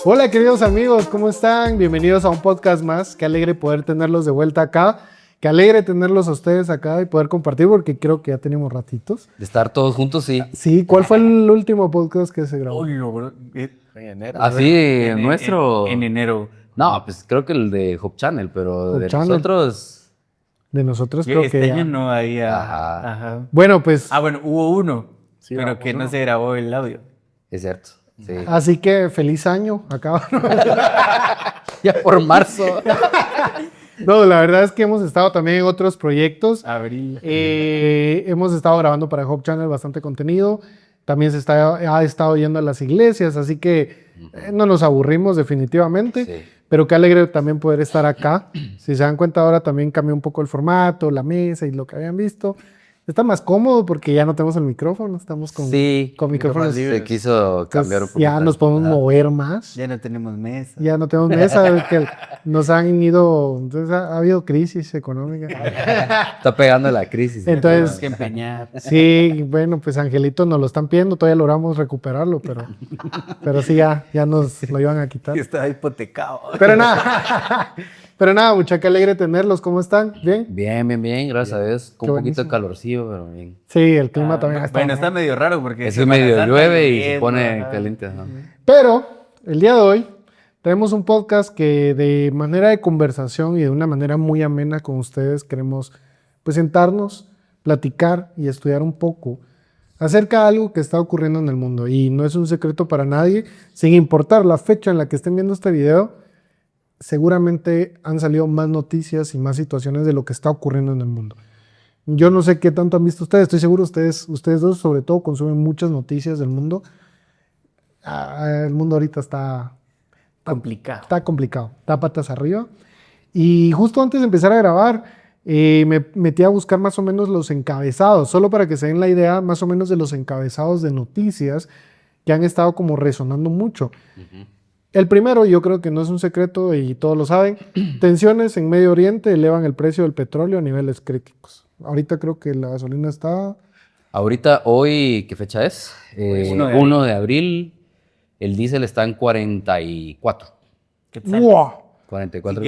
Hola queridos amigos, ¿cómo están? Bienvenidos a un podcast más. Qué alegre poder tenerlos de vuelta acá. Qué alegre tenerlos a ustedes acá y poder compartir porque creo que ya tenemos ratitos. De estar todos juntos, sí. Sí, ¿cuál fue el último podcast que se grabó? Uy, bro, en enero. Así, nuestro... En enero. No, pues creo que el de Hope Channel, pero Hope de Channel. nosotros... De nosotros creo Este que año ya. no había. Ajá. Ajá. Bueno, pues, Bueno, hubo uno, Sí, pero grabamos que no uno. se grabó el audio. Es cierto, sí. así que feliz año. Acá. Ya por marzo. No, la verdad es que hemos estado también en otros proyectos. Abril. Hemos estado grabando para Hope Channel bastante contenido. También ha estado yendo a las iglesias, así que no nos aburrimos definitivamente. Sí. Pero qué alegre también poder estar acá. Si se dan cuenta, ahora también cambió un poco el formato, la mesa y lo que habían visto. Está más cómodo porque ya no tenemos el micrófono, estamos con micrófonos. Se quiso cambiar un Entonces, poco. ya nos podemos mover más. Ya no tenemos mesa. Ya no tenemos mesa, que nos han ido, entonces ha habido crisis económica. Está pegando la crisis. Entonces, Tenemos que empeñar. sí, bueno, pues Angelito nos lo están pidiendo, todavía logramos recuperarlo, pero sí, ya nos lo iban a quitar. Estaba hipotecado. Pero nada, mucha, qué alegre tenerlos, ¿cómo están? ¿Bien? Bien, gracias a Dios. Con Qué un poquito buenísimo. de calorcillo, pero bien. Sí, el clima también está. Bueno, está medio raro porque. Es que Semana medio Santa llueve y se lloviendo, pone ajá. caliente. Ajá. Pero el día de hoy tenemos un podcast que de manera de conversación y de una manera muy amena con ustedes queremos pues sentarnos, platicar y estudiar un poco acerca de algo que está ocurriendo en el mundo. Y no es un secreto para nadie, sin importar la fecha en la que estén viendo este video, seguramente han salido más noticias y más situaciones de lo que está ocurriendo en el mundo. Yo no sé qué tanto han visto ustedes, estoy seguro ustedes dos sobre todo consumen muchas noticias del mundo. El mundo ahorita está Complicado. complicado, está patas arriba. Y justo antes de empezar a grabar, me metí a buscar más o menos los encabezados, solo para que se den la idea más o menos de los encabezados de noticias que han estado como resonando mucho. El primero, yo creo que no es un secreto y todos lo saben, tensiones en Medio Oriente elevan el precio del petróleo a niveles críticos. Ahorita creo que la gasolina está... Ahorita, hoy, ¿qué fecha es? 1 1 de abril. El diésel está en 44. ¿Qué tal? ¡Wow! 44.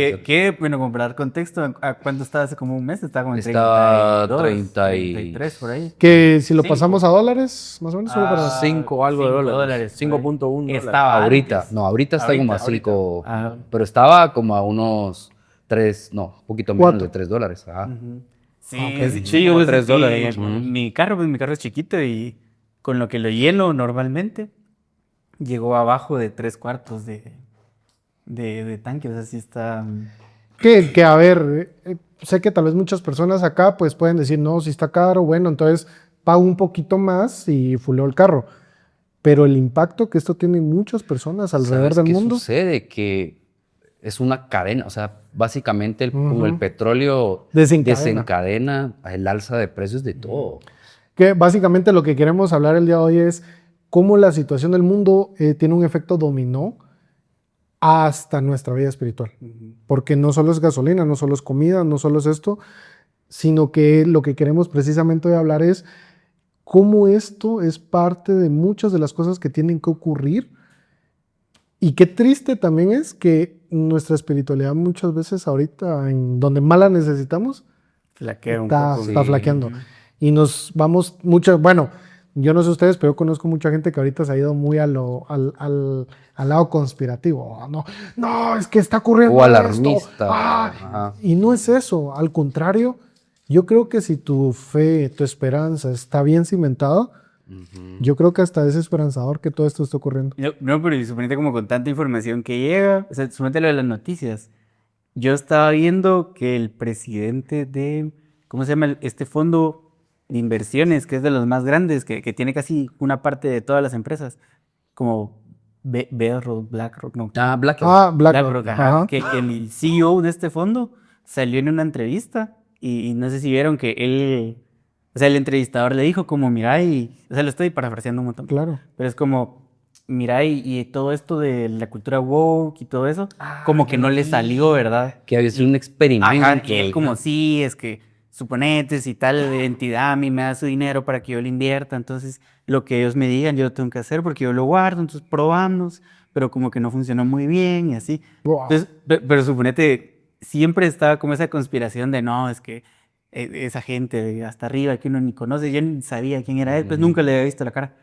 Bueno, como para dar contexto, ¿a cuánto estaba hace como un mes? Estaba como en Estaba 32, 30 y- 33 por ahí. Que si lo Cinco. pasamos a dólares, más o menos, solo para... 5 algo de dólares. 5.1 dólares. Estaba Ahorita, antes. no, ahorita está como a Ahorita. 5, Ah. pero estaba como a unos 3, no, un poquito menos Cuatro. de 3 dólares. Ajá. Sí, Ok. sí, yo Como pues, $3. Mi carro, pues mi carro es chiquito y con lo que lo lleno normalmente llegó abajo de 3/4 de tanque, o sea, sí está... Que a ver, sé que tal vez muchas personas acá pues pueden decir, no, si está caro, bueno, entonces pago un poquito más y fuleo el carro. Pero el impacto que esto tiene en muchas personas alrededor ¿Sabes del qué mundo... sucede? Que es una cadena, o sea, básicamente como Ujú. el petróleo Desencadena. desencadena el alza de precios de todo. Que básicamente lo que queremos hablar el día de hoy es cómo la situación del mundo tiene un efecto dominó hasta nuestra vida espiritual. Porque no solo es gasolina, no solo es comida, no solo es esto, sino que lo que queremos precisamente hoy hablar es cómo esto es parte de muchas de las cosas que tienen que ocurrir. Y qué triste también es que nuestra espiritualidad muchas veces ahorita, en donde más la necesitamos, Flaquea un está, poco. está sí. flaqueando. Y nos vamos mucho, bueno, yo no sé ustedes, pero yo conozco mucha gente que ahorita se ha ido muy al lado conspirativo. No, es que está ocurriendo O esto. alarmista. Ajá. Y no es eso, al contrario, yo creo que si tu fe, tu esperanza está bien cimentada, yo creo que hasta es esperanzador que todo esto esté ocurriendo. No, pero y suponete como con tanta información que llega, o sea, suponete lo de las noticias. Yo estaba viendo que el presidente de, ¿cómo se llama? Este fondo de inversiones, que es de los más grandes, que tiene casi una parte de todas las empresas, como BlackRock, no. BlackRock. BlackRock. Ajá, Ajá. que el CEO de este fondo salió en una entrevista y no sé si vieron que él, o sea, el entrevistador le dijo como, mira, o sea, lo estoy parafraseando un montón, Claro. pero es como, mira, y todo esto de la cultura woke y todo eso, como que no le salió, ¿verdad? Que había sido un experimento. Ajá, y él como, sí, es que suponete si tal entidad a mí me da su dinero para que yo le invierta, entonces lo que ellos me digan yo lo tengo que hacer porque yo lo guardo, entonces probamos, pero como que no funcionó muy bien y así. Wow. Entonces, pero suponete, siempre estaba como esa conspiración de no, es que esa gente hasta arriba que uno ni conoce, yo ni sabía quién era él, pues nunca le había visto la cara.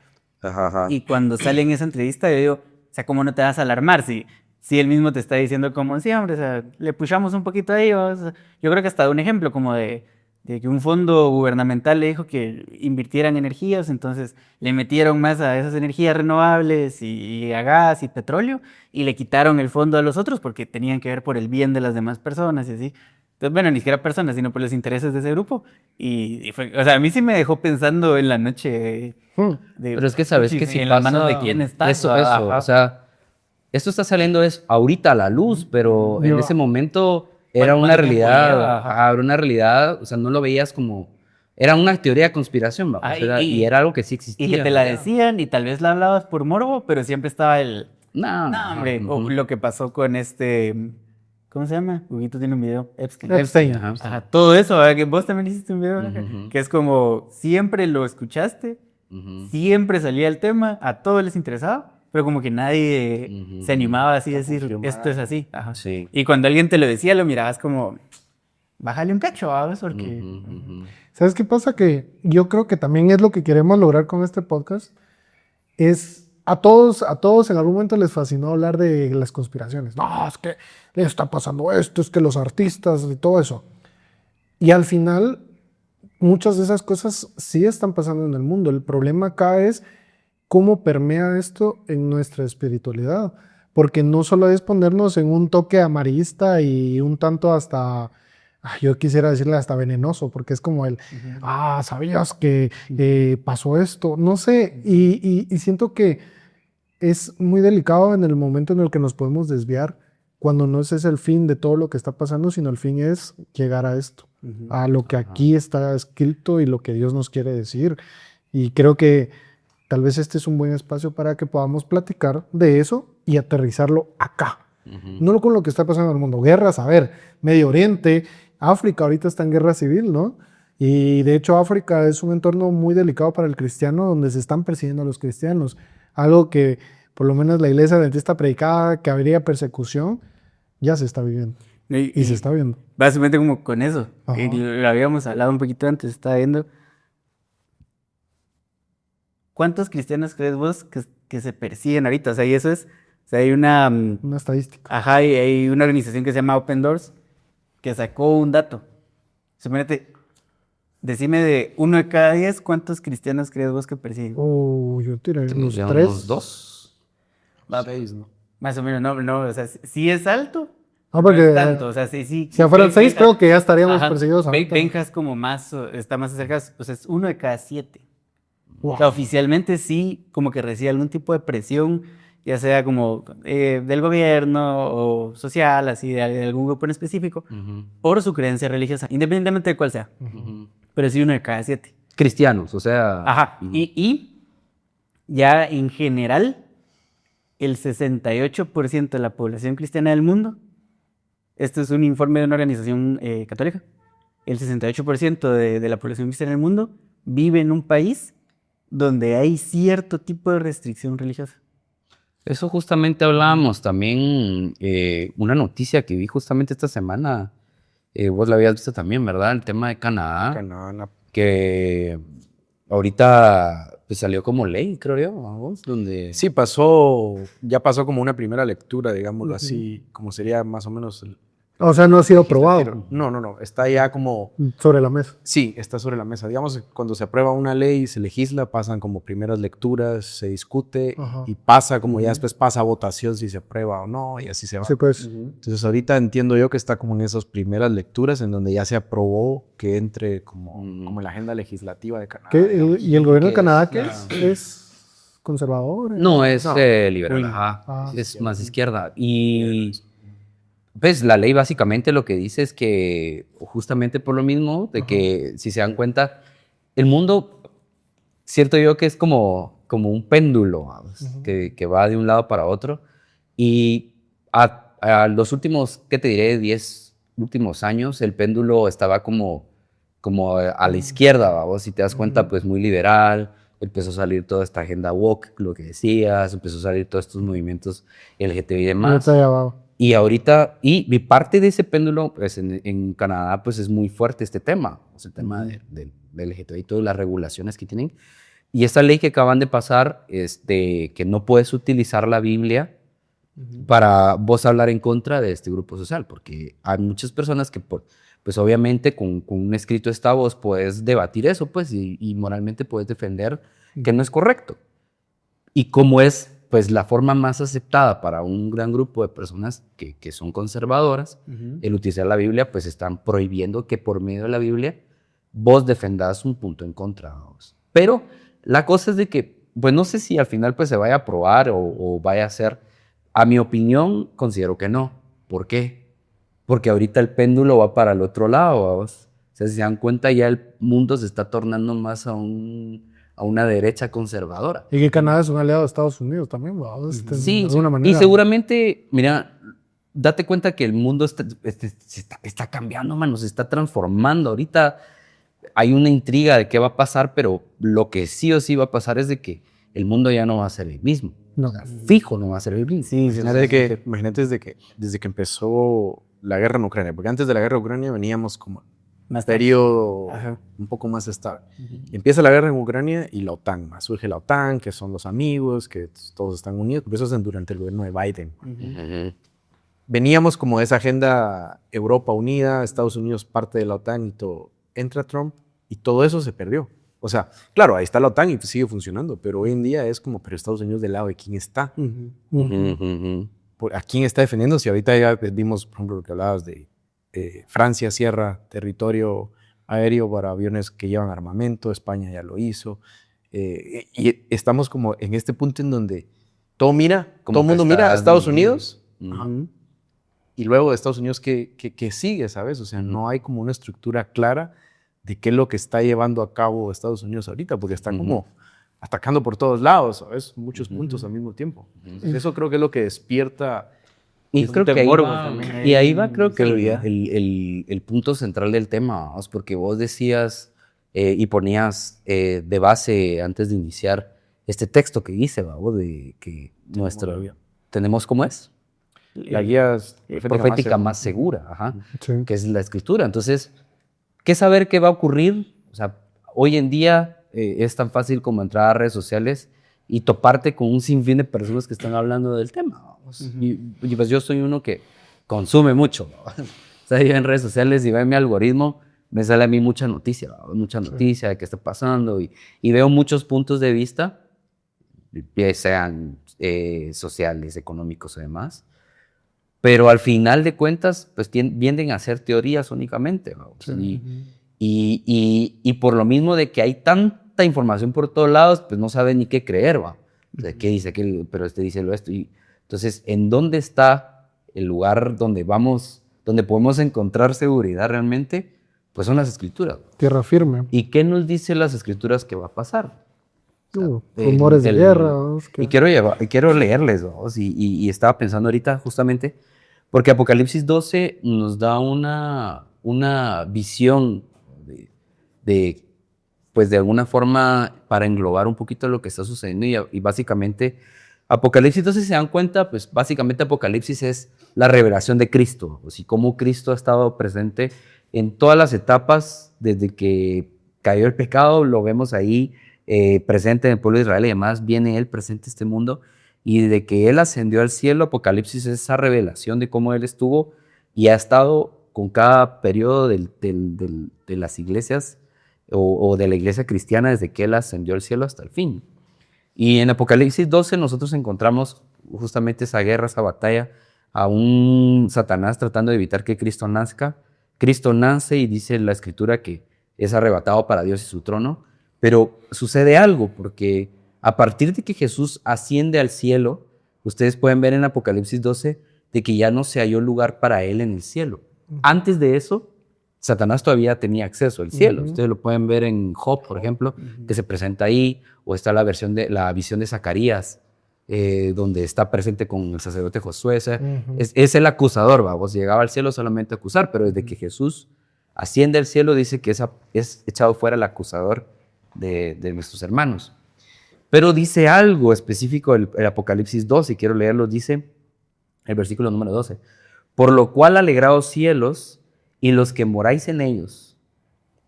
Ajá, ajá. Y cuando sale en esa entrevista, yo digo, o sea, ¿cómo no te vas a alarmar si él mismo te está diciendo como, sí, hombre, o sea, le pushamos un poquito ahí? O sea, yo creo que hasta un ejemplo como de que un fondo gubernamental le dijo que invirtieran energías, entonces le metieron más a esas energías renovables y a gas y petróleo, y le quitaron el fondo a los otros porque tenían que ver por el bien de las demás personas y así. Entonces, bueno, ni siquiera personas, sino por los intereses de ese grupo. Y fue, o sea, a mí sí me dejó pensando en la noche. Pero es que sabes que puchis, si en pasa... las manos de quién está. Eso, Ajá. o sea, esto está saliendo es ahorita a la luz, pero en Yo- ese momento era ¿Cuánto una tiempo realidad, lleva? Ajá. era una realidad, o sea, no lo veías como... Era una teoría de conspiración, ¿va? O Ah, sea, y era algo que sí existía. Y que te la ¿verdad? decían y tal vez la hablabas por morbo, pero siempre estaba el... No, No, hombre. O ujú. lo que pasó con ¿cómo se llama? Huguito tiene un video. Epstein. Epstein. Ajá. Ajá, todo eso, ¿verdad? Que vos también hiciste un video, ¿verdad? Ujú. Que es como, siempre lo escuchaste, Ujú. siempre salía el tema, a todos les interesaba, pero como que nadie Ujú. se animaba así a decir, esto es así. Ajá. Sí. Y cuando alguien te lo decía, lo mirabas como, bájale un cacho, ¿sabes? Porque... Ujú, ujú. ¿Sabes qué pasa? Que yo creo que también es lo que queremos lograr con este podcast. Es a todos en algún momento les fascinó hablar de las conspiraciones. No, es que le está pasando esto, es que los artistas y todo eso. Y al final, muchas de esas cosas sí están pasando en el mundo. El problema acá es cómo permea esto en nuestra espiritualidad. Porque no solo es ponernos en un toque amarillista y un tanto hasta, yo quisiera decirle hasta venenoso, porque es como el, ¿sabías que pasó esto? No sé, y siento que es muy delicado en el momento en el que nos podemos desviar, cuando no ese es el fin de todo lo que está pasando, sino el fin es llegar a esto, a lo que aquí está escrito y lo que Dios nos quiere decir. Y creo que tal vez este es un buen espacio para que podamos platicar de eso y aterrizarlo acá. No con lo que está pasando en el mundo. Guerras, a ver, Medio Oriente, África ahorita está en guerra civil, ¿no? Y de hecho África es un entorno muy delicado para el cristiano donde se están persiguiendo a los cristianos. Algo que por lo menos la iglesia adventista predicaba que habría persecución, ya se está viviendo. Y se está viendo. Básicamente como con eso. Ajá. Y lo habíamos hablado un poquito antes, estaba viendo. ¿Cuántos cristianos crees vos que se persiguen ahorita? O sea, y eso es, o sea, hay una, Una estadística. ajá, y hay una organización que se llama Open Doors que sacó un dato. Suponete, decime de 1 de cada 10, ¿cuántos cristianos crees vos que persiguen? Yo tiré unos Tendría 3. unos 2. Va, 6, ¿no? Más o menos, no, o sea, sí es alto, No, porque no es tanto, o sea, sí. si fueran 6, Benja- creo que ya estaríamos ajá, perseguidos ahorita. Benja es como más, está más acercado, o sea, es 1 de cada 7. Wow. O sea, oficialmente sí, como que recibe algún tipo de presión, ya sea como del gobierno o social, así, de algún grupo en específico, por su creencia religiosa, independientemente de cuál sea. Pero sí 1 de cada 7. Cristianos, o sea... Ajá. Y ya en general, el 68% de la población cristiana del mundo, esto es un informe de una organización católica, el 68% de la población cristiana del mundo vive en un país donde hay cierto tipo de restricción religiosa. Eso justamente hablábamos también, una noticia que vi justamente esta semana, vos la habías visto también, ¿verdad? El tema de Canadá, que ahorita pues, salió como ley, creo yo, vos, donde... Sí, ya pasó como una primera lectura, digámoslo así, como sería más o menos... O sea, no ha sido aprobado No, está ya como... sobre la mesa. Sí, está sobre la mesa. Digamos, cuando se aprueba una ley, se legisla, pasan como primeras lecturas, se discute Ajá. y pasa como ya después pasa a votación si se aprueba o no y así se va. Sí, pues. Entonces ahorita entiendo yo que está como en esas primeras lecturas en donde ya se aprobó que entre como en la agenda legislativa de Canadá. ¿Y el gobierno de que Canadá es qué la- es conservador? No, es No. liberal, Uy. ajá. Ah. Es más izquierda. Y pues la ley básicamente lo que dice es que justamente por lo mismo, de que si se dan cuenta, el mundo, cierto yo que es como un péndulo, ¿vamos? Que va de un lado para otro. Y a los últimos, ¿qué te diré? 10 últimos años, el péndulo estaba como a la izquierda, ¿vamos? Si te das cuenta, pues muy liberal. empezó a salir toda esta agenda woke, lo que decías, empezó a salir todos estos movimientos LGTBI y demás. Ahorita ya va. Y ahorita, y parte de ese péndulo, pues en Canadá, pues es muy fuerte este tema, o sea, el tema del LGTBI, todas las regulaciones que tienen. Y esta ley que acaban de pasar, que no puedes utilizar la Biblia para vos hablar en contra de este grupo social, porque hay muchas personas que, pues obviamente con un escrito esta vos puedes debatir eso, pues, y moralmente puedes defender que no es correcto. Y como es, pues, la forma más aceptada para un gran grupo de personas que son conservadoras, el utilizar la Biblia, pues están prohibiendo que por medio de la Biblia vos defendás un punto en contra de vos. Pero la cosa es de que, pues no sé si al final pues se vaya a aprobar o vaya a ser. A mi opinión, considero que no. ¿Por qué? Porque ahorita el péndulo va para el otro lado, ¿vamos? O sea, si se dan cuenta, ya el mundo se está tornando más a una derecha conservadora. Y que Canadá es un aliado de Estados Unidos también, ¿va? Sí, de alguna manera. y seguramente, mira, date cuenta que el mundo está cambiando, mano, se está transformando. Ahorita hay una intriga de qué va a pasar, pero lo que sí o sí va a pasar es de que el mundo ya no va a ser el mismo. No. O sea, fijo no va a ser el mismo. Sí, Imagínate desde que empezó la guerra en Ucrania, porque antes de la guerra en Ucrania veníamos como Más un periodo Ajá. un poco más estable. Y empieza la guerra en Ucrania y la OTAN, surge la OTAN, que son los amigos, que todos están unidos, pero eso es durante el gobierno de Biden. Ujú. Veníamos como de esa agenda Europa unida, Estados Unidos parte de la OTAN y todo. Entra Trump y todo eso se perdió. O sea, claro, ahí está la OTAN y sigue funcionando, pero hoy en día es como, pero Estados Unidos del lado de quién está. Ujú. ¿A quién está defendiendo? Si ahorita ya vimos, por ejemplo, lo que hablabas de Francia cierra territorio aéreo para aviones que llevan armamento, España ya lo hizo. Y estamos como en este punto en donde todo el mundo mira a Estados Unidos. Ujú. Y luego de Estados Unidos, ¿qué sigue, sabes? O sea, no hay como una estructura clara de qué es lo que está llevando a cabo Estados Unidos ahorita, porque están como atacando por todos lados, ¿sabes? Muchos puntos al mismo tiempo. Entonces, eso creo que es lo que despierta. Y Es un creo que ahí temor, va, también y ahí hay va creo que seguridad. el punto central del tema, vamos, porque vos decías y ponías de base antes de iniciar este texto que hice, vamos, de que tenemos, ¿cómo es? La guía Profética más segura, ajá, Sí. que es la escritura. Entonces, ¿qué saber qué va a ocurrir? O sea, hoy en día es tan fácil como entrar a redes sociales y toparte con un sinfín de personas que están hablando del tema. Vamos. Y pues yo soy uno que consume mucho. ¿Vamos? O sea, yo en redes sociales y veo mi algoritmo, me sale a mí mucha noticia de qué está pasando y veo muchos puntos de vista, ya sean sociales, económicos y demás. Pero al final de cuentas, pues tienden a ser teorías únicamente. ¿Vamos? Y por lo mismo de que hay tanta información por todos lados, pues no saben ni qué creer. ¿Va? O sea, ¿qué dice aquel? Pero este dice lo esto. Y entonces, ¿en dónde está el lugar donde podemos encontrar seguridad realmente? Pues son las escrituras. Tierra firme. ¿Y qué nos dicen las escrituras que va a pasar? Rumores de guerra. ¿no? Y quiero leerles, ¿vamos? Y estaba pensando ahorita justamente, porque Apocalipsis 12 nos da una visión pues de alguna forma para englobar un poquito lo que está sucediendo y básicamente Apocalipsis 12, si se dan cuenta, pues básicamente Apocalipsis es la revelación de Cristo, y cómo Cristo ha estado presente en todas las etapas desde que cayó el pecado, lo vemos ahí presente en el pueblo de Israel y además viene Él presente en este mundo y desde que Él ascendió al cielo, Apocalipsis es esa revelación de cómo Él estuvo y ha estado con cada periodo de las iglesias o de la iglesia cristiana desde que Él ascendió al cielo hasta el fin. Y en Apocalipsis 12 nosotros encontramos justamente esa guerra, esa batalla, a un Satanás tratando de evitar que Cristo nazca. Cristo nace y dice la Escritura que es arrebatado para Dios y su trono, pero sucede algo porque a partir de que Jesús asciende al cielo, ustedes pueden ver en Apocalipsis 12 de que ya no se halló lugar para Él en el cielo. Antes de eso, Satanás todavía tenía acceso al cielo. Ustedes lo pueden ver en Job, por ejemplo, que se presenta ahí, o está la visión de Zacarías, donde está presente con el sacerdote Josué. Es el acusador, vamos, llegaba al cielo solamente a acusar, pero desde que Jesús asciende al cielo dice que es echado fuera el acusador de nuestros hermanos. Pero dice algo específico el Apocalipsis 12, y quiero leerlo, dice el versículo número 12. Por lo cual alegraos cielos y los que moráis en ellos.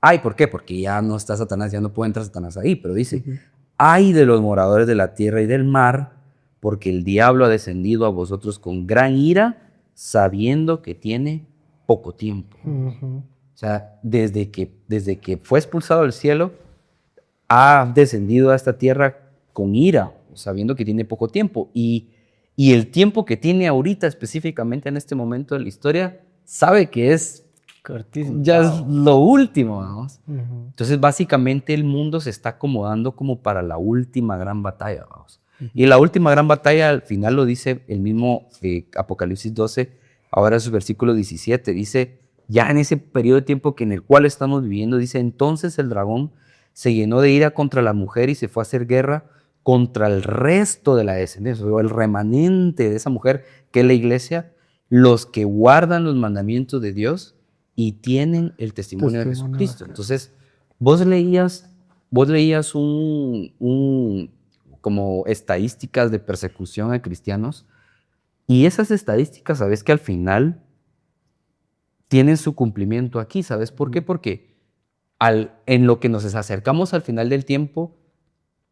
Ay, ¿por qué? Porque ya no está Satanás, ya no puede entrar Satanás ahí, pero dice, ay de los moradores de la tierra y del mar, porque el diablo ha descendido a vosotros con gran ira, sabiendo que tiene poco tiempo. Ujú. O sea, desde que fue expulsado del cielo, ha descendido a esta tierra con ira, sabiendo que tiene poco tiempo. Y el tiempo que tiene ahorita, específicamente en este momento de la historia, sabe que es Cortísimo. ya es lo último, vamos. Ujú. Entonces, básicamente, el mundo se está acomodando como para la última gran batalla, vamos. Y la última gran batalla, al final lo dice el mismo Apocalipsis 12, ahora es su versículo 17, dice, ya en ese periodo de tiempo en el cual estamos viviendo, dice, entonces el dragón se llenó de ira contra la mujer y se fue a hacer guerra contra el resto de la descendencia, o el remanente de esa mujer, que es la iglesia, los que guardan los mandamientos de Dios y tienen el testimonio de Testimonio de Jesucristo. Entonces, vos leías como estadísticas de persecución a cristianos, y esas estadísticas, sabes que al final tienen su cumplimiento aquí. ¿Sabes por qué? Porque en lo que nos acercamos al final del tiempo,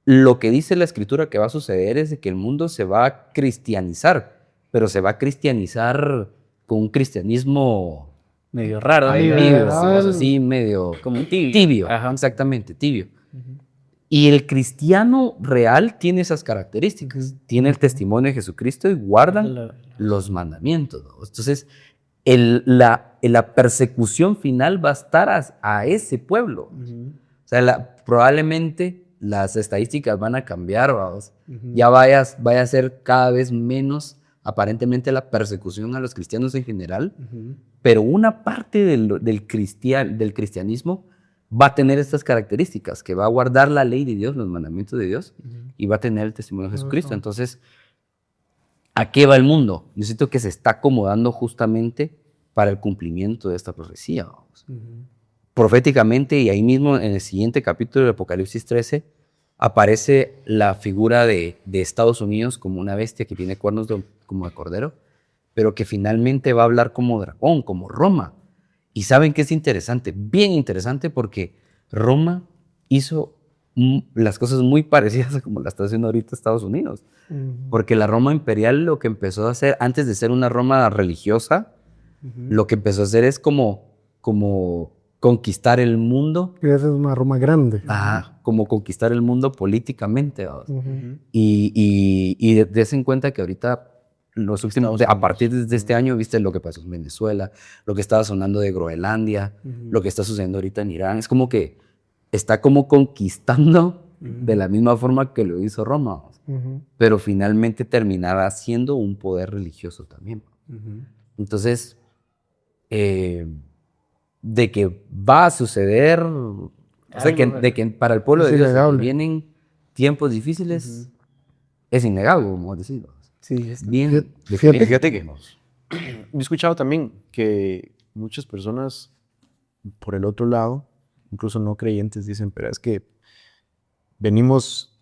lo que dice la Escritura que va a suceder es de que el mundo se va a cristianizar, pero se va a cristianizar con un cristianismo Medio raro. ahí, liberal. medio, digamos así, medio Como tibio. tibio. Ajá. Exactamente, tibio. Y el cristiano real tiene esas características, tiene el testimonio de Jesucristo y guardan los mandamientos, ¿no? Entonces, la persecución final va a estar a ese pueblo. O sea, probablemente las estadísticas van a cambiar, vamos. Ya vaya a ser cada vez menos aparentemente la persecución a los cristianos en general, pero una parte del cristianismo va a tener estas características, que va a guardar la ley de Dios, los mandamientos de Dios, y va a tener el testimonio de Jesucristo. Entonces, ¿a qué va el mundo? Yo siento que se está acomodando justamente para el cumplimiento de esta profecía. Vamos. Proféticamente, y ahí mismo en el siguiente capítulo de Apocalipsis 13, aparece la figura de Estados Unidos como una bestia que tiene cuernos como de cordero, pero que finalmente va a hablar como dragón, como Roma. Y ¿saben qué es interesante? Bien interesante, porque Roma hizo las cosas muy parecidas a como las está haciendo ahorita Estados Unidos. Porque la Roma imperial lo que empezó a hacer, antes de ser una Roma religiosa, lo que empezó a hacer es como conquistar el mundo. Esa es una Roma grande. Ajá, como conquistar el mundo políticamente. ¿Vamos? Ujú. Y des en cuenta que ahorita, los últimos, a partir de este año, viste lo que pasó en Venezuela, lo que estaba sonando de Groenlandia, lo que está sucediendo ahorita en Irán. Es como que está como conquistando de la misma forma que lo hizo Roma, Ujú. pero finalmente terminará siendo un poder religioso también. Entonces, de que va a suceder, o sea, de que para el pueblo Es de Dios innegable. vienen tiempos difíciles, es innegable, como decirlo. Sí, Bien, Fíjate. Fíjate que yo he escuchado también que muchas personas por el otro lado, incluso no creyentes, dicen, pero es que venimos,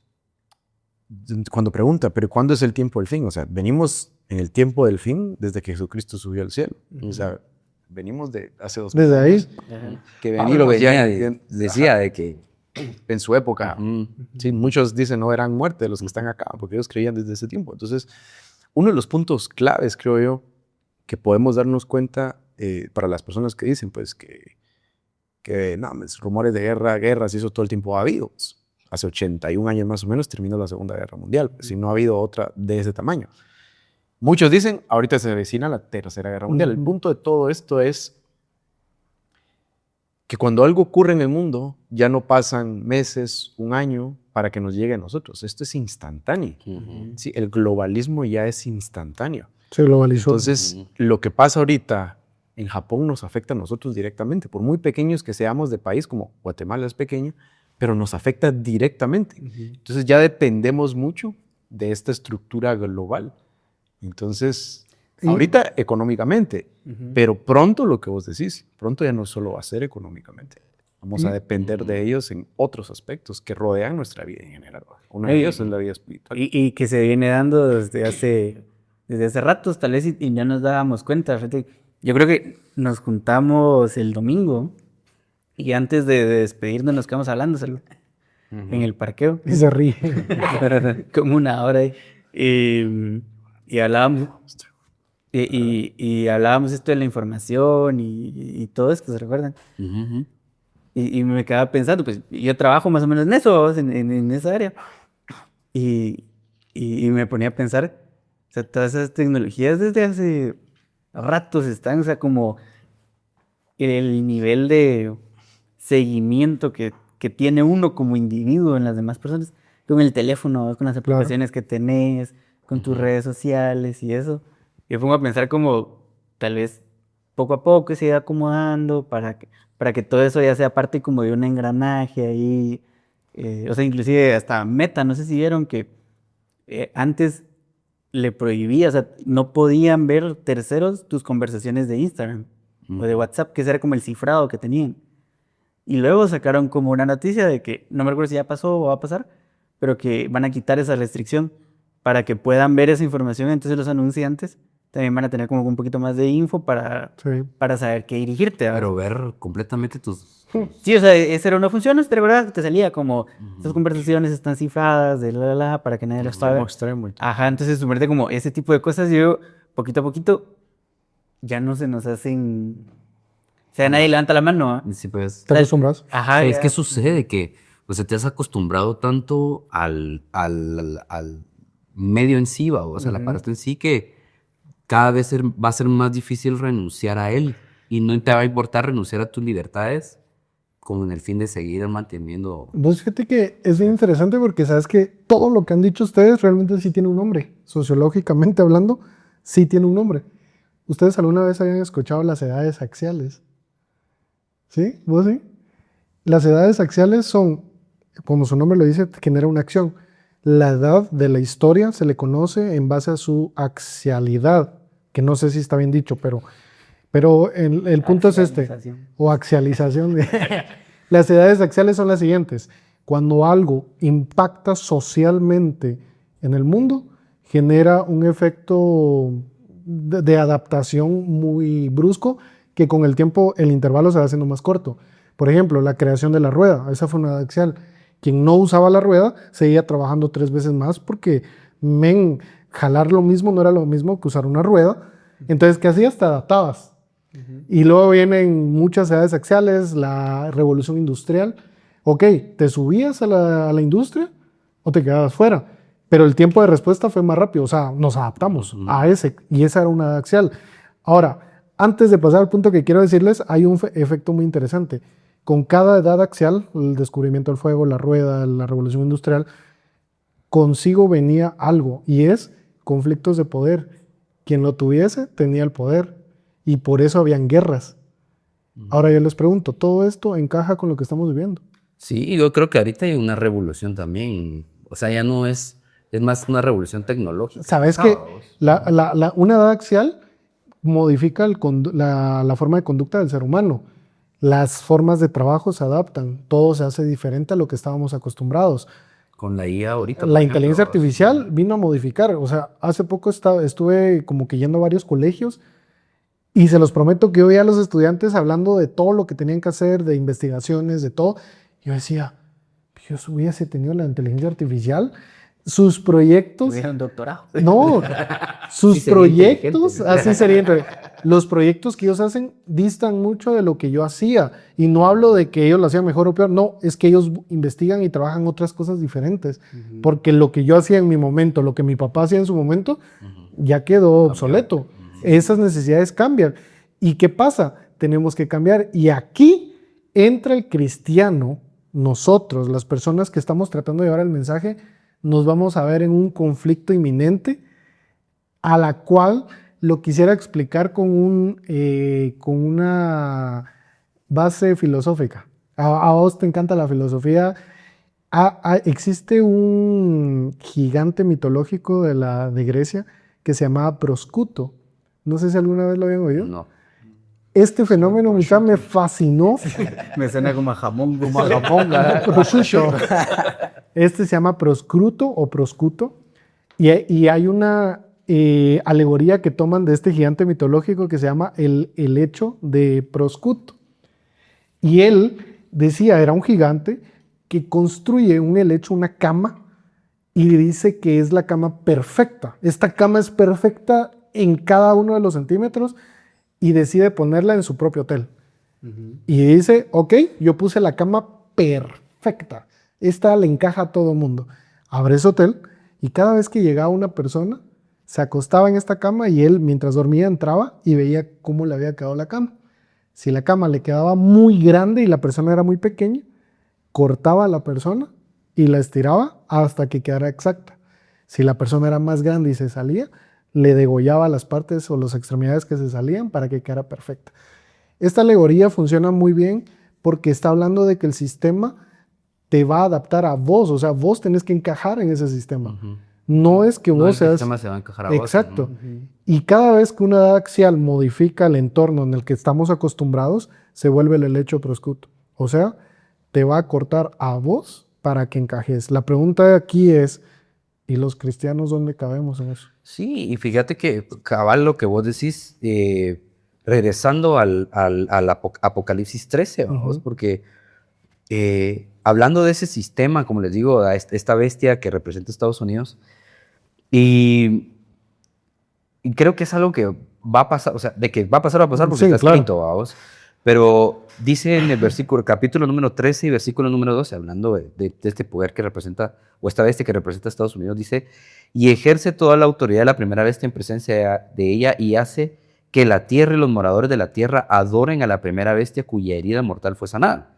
cuando pregunta, pero ¿cuándo es el tiempo del fin? O sea, venimos en el tiempo del fin desde que Jesucristo subió al cielo. O sea, venimos de hace 2000 Desde ahí. años, que Pablo venimos ya decía de que en su época. Sí, muchos dicen no eran muertes los que están acá, porque ellos creían desde ese tiempo. Entonces, uno de los puntos claves, creo yo, que podemos darnos cuenta para las personas que dicen, pues, que no, rumores de guerras y eso todo el tiempo ha habido. Hace 81 años más o menos terminó la Segunda Guerra Mundial, si no ha habido otra de ese tamaño. Muchos dicen, ahorita se avecina la Tercera Guerra Mundial. El punto de todo esto es que cuando algo ocurre en el mundo, ya no pasan meses, un año, para que nos llegue a nosotros. Esto es instantáneo. Sí, el globalismo ya es instantáneo. Se globalizó. Entonces, lo que pasa ahorita en Japón nos afecta a nosotros directamente. Por muy pequeños que seamos de país, como Guatemala es pequeño, pero nos afecta directamente. Entonces, ya dependemos mucho de esta estructura global. Entonces, ahorita económicamente, pero pronto lo que vos decís, pronto ya no solo va a ser económicamente. Vamos a depender de ellos en otros aspectos que rodean nuestra vida en general. Uno de ellos es la vida espiritual. Y que se viene dando desde hace ratos, tal vez, y ya nos dábamos cuenta. Fíjate, yo creo que nos juntamos el domingo y antes de despedirnos nos quedamos hablando en el parqueo. Y se ríe. Como una hora ahí. Y hablábamos. Y hablábamos esto de la información y todo esto, ¿se recuerdan? Ujú. Y me quedaba pensando, pues yo trabajo más o menos en eso, en esa área. Y me ponía a pensar, o sea, todas esas tecnologías desde hace ratos están, o sea, como el nivel de seguimiento que tiene uno como individuo en las demás personas, con el teléfono, con las Claro. aplicaciones que tenés, con tus redes sociales y eso. Yo pongo a pensar como tal vez poco a poco se irá acomodando para que todo eso ya sea parte como de un engranaje ahí. O sea, inclusive hasta Meta, no sé si vieron que antes le prohibía, o sea, no podían ver terceros tus conversaciones de Instagram o de WhatsApp, que ese era como el cifrado que tenían. Y luego sacaron como una noticia de que, no me recuerdo si ya pasó o va a pasar, pero que van a quitar esa restricción para que puedan ver esa información. Entonces los anunciantes también van a tener como un poquito más de info para saber qué dirigirte. ¿Verdad? Pero ver completamente tus... Sí, o sea, esa era una función, ¿te recuerdas? Te salía como, estas conversaciones están cifradas, para que nadie las pueda ver. Extremo. Ajá, entonces sumerte como ese tipo de cosas, yo poquito a poquito ya no se nos hacen... O sea, nadie levanta la mano, ¿ah? Sí, pues... ¿Te acostumbras? Ajá, O sea, es ya. que sucede que o sea, te has acostumbrado tanto al medio en sí, o sea, al aparato en sí, que cada vez va a ser más difícil renunciar a él. Y no te va a importar renunciar a tus libertades con el fin de seguir manteniendo... Vos fíjate que es bien interesante porque sabes que todo lo que han dicho ustedes realmente sí tiene un nombre. Sociológicamente hablando, sí tiene un nombre. ¿Ustedes alguna vez habían escuchado las edades axiales? ¿Sí? ¿Vos sí? Las edades axiales son, como su nombre lo dice, genera una acción. La edad de la historia se le conoce en base a su axialidad, que no sé si está bien dicho, pero el punto es este, Axialización. o axialización. Las edades axiales son las siguientes. Cuando algo impacta socialmente en el mundo, genera un efecto de adaptación muy brusco, que con el tiempo el intervalo se va haciendo más corto. Por ejemplo, la creación de la rueda, esa fue una edad axial. Quien no usaba la rueda seguía trabajando 3 veces más porque, jalar lo mismo no era lo mismo que usar una rueda. Entonces, ¿qué hacías? Te adaptabas. Y luego vienen muchas edades axiales, la revolución industrial. Ok, ¿te subías a la industria o te quedabas fuera? Pero el tiempo de respuesta fue más rápido, o sea, nos adaptamos a ese, y esa era una edad axial. Ahora, antes de pasar al punto que quiero decirles, hay un efecto muy interesante. Con cada edad axial, el descubrimiento del fuego, la rueda, la revolución industrial, consigo venía algo, y es conflictos de poder. Quien lo tuviese tenía el poder, y por eso habían guerras. Ahora yo les pregunto, ¿todo esto encaja con lo que estamos viviendo? Sí, yo creo que ahorita hay una revolución también. O sea, ya no es más una revolución tecnológica. ¿Sabes que una edad axial modifica la forma de conducta del ser humano? Las formas de trabajo se adaptan, todo se hace diferente a lo que estábamos acostumbrados. Con la IA ahorita. La inteligencia artificial vino a modificar, o sea, hace poco estuve como que yendo a varios colegios y se los prometo que yo oía a los estudiantes hablando de todo lo que tenían que hacer, de investigaciones, de todo. Yo decía, yo hubiese tenido la inteligencia artificial, sus proyectos... Tuviera un doctorado. No, sus Sí, sería proyectos, inteligente. así serían. Los proyectos que ellos hacen distan mucho de lo que yo hacía. Y no hablo de que ellos lo hacían mejor o peor, no, es que ellos investigan y trabajan otras cosas diferentes. Porque lo que yo hacía en mi momento, lo que mi papá hacía en su momento, ya quedó obsoleto. Esas necesidades cambian. ¿Y qué pasa? Tenemos que cambiar. Y aquí entra el cristiano, nosotros, las personas que estamos tratando de llevar el mensaje, nos vamos a ver en un conflicto inminente a la cual lo quisiera explicar con una base filosófica. A vos te encanta la filosofía. Existe un gigante mitológico de Grecia que se llamaba Proscuto. No sé si alguna vez lo habían oído. No. Este fenómeno, mira, me fascinó. Me suena como a jamón. Como a Japón, ¿verdad? Prosciutto. Este se llama proscruto o proscuto. Y hay una alegoría que toman de este gigante mitológico que se llama el helecho de Proscuto. Y él decía, era un gigante que construye un helecho, una cama, y dice que es la cama perfecta. Esta cama es perfecta en cada uno de los centímetros y decide ponerla en su propio hotel. Y dice, ok, yo puse la cama perfecta. Esta le encaja a todo mundo. Abre ese hotel y cada vez que llegaba una persona, se acostaba en esta cama y él, mientras dormía, entraba y veía cómo le había quedado la cama. Si la cama le quedaba muy grande y la persona era muy pequeña, cortaba a la persona y la estiraba hasta que quedara exacta. Si la persona era más grande y se salía, le degollaba las partes o las extremidades que se salían para que quedara perfecta. Esta alegoría funciona muy bien porque está hablando de que el sistema te va a adaptar a vos, o sea, vos tenés que encajar en ese sistema. No es que No, vos el seas... sistema se va a encajar a vos, Exacto. ¿no? Y cada vez que una edad axial modifica el entorno en el que estamos acostumbrados, se vuelve el helecho proscuto. O sea, te va a cortar a vos para que encajes. La pregunta de aquí es, ¿y los cristianos dónde cabemos en eso? Sí, y fíjate que cabal lo que vos decís, regresando al Apocalipsis 13, vamos, porque hablando de ese sistema, como les digo, a esta bestia que representa Estados Unidos, y creo que es algo que va a pasar, o sea, de que va a pasar porque Sí, está claro. escrito, vamos. Pero dice en el capítulo número 13 y versículo número 12, hablando de este poder que representa, o esta bestia que representa a Estados Unidos, dice, y ejerce toda la autoridad de la primera bestia en presencia de ella y hace que la tierra y los moradores de la tierra adoren a la primera bestia cuya herida mortal fue sanada.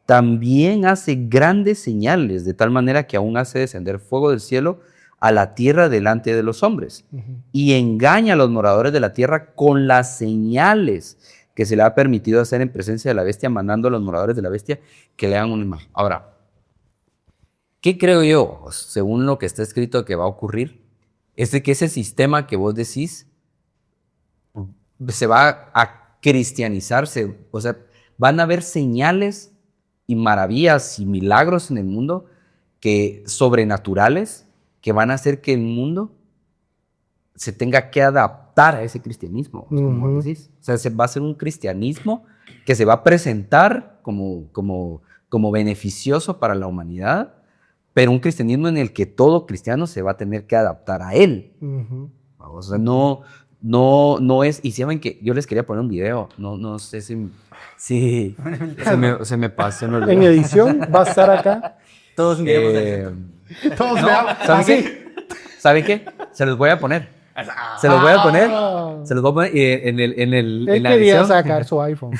También hace grandes señales, de tal manera que aún hace descender fuego del cielo a la tierra delante de los hombres, y engaña a los moradores de la tierra con las señales que se le ha permitido hacer en presencia de la bestia, mandando a los moradores de la bestia que le hagan una imagen. Ahora, ¿qué creo yo, según lo que está escrito que va a ocurrir? Es de que ese sistema que vos decís se va a cristianizarse, o sea, van a haber señales y maravillas y milagros en el mundo que sobrenaturales que van a hacer que el mundo se tenga que adaptar a ese cristianismo, como vos decís. O sea, va a ser un cristianismo que se va a presentar como beneficioso para la humanidad, pero un cristianismo en el que todo cristiano se va a tener que adaptar a él. O sea, no es... Y saben que yo les quería poner un video, no sé si se me pasó. En edición va a estar acá. Todos miremos Todos No, veamos. ¿saben Así. qué? ¿Saben qué? Se los voy a poner. Se los voy a poner. Se los voy a poner Él en la quería edición. sacar su iPhone.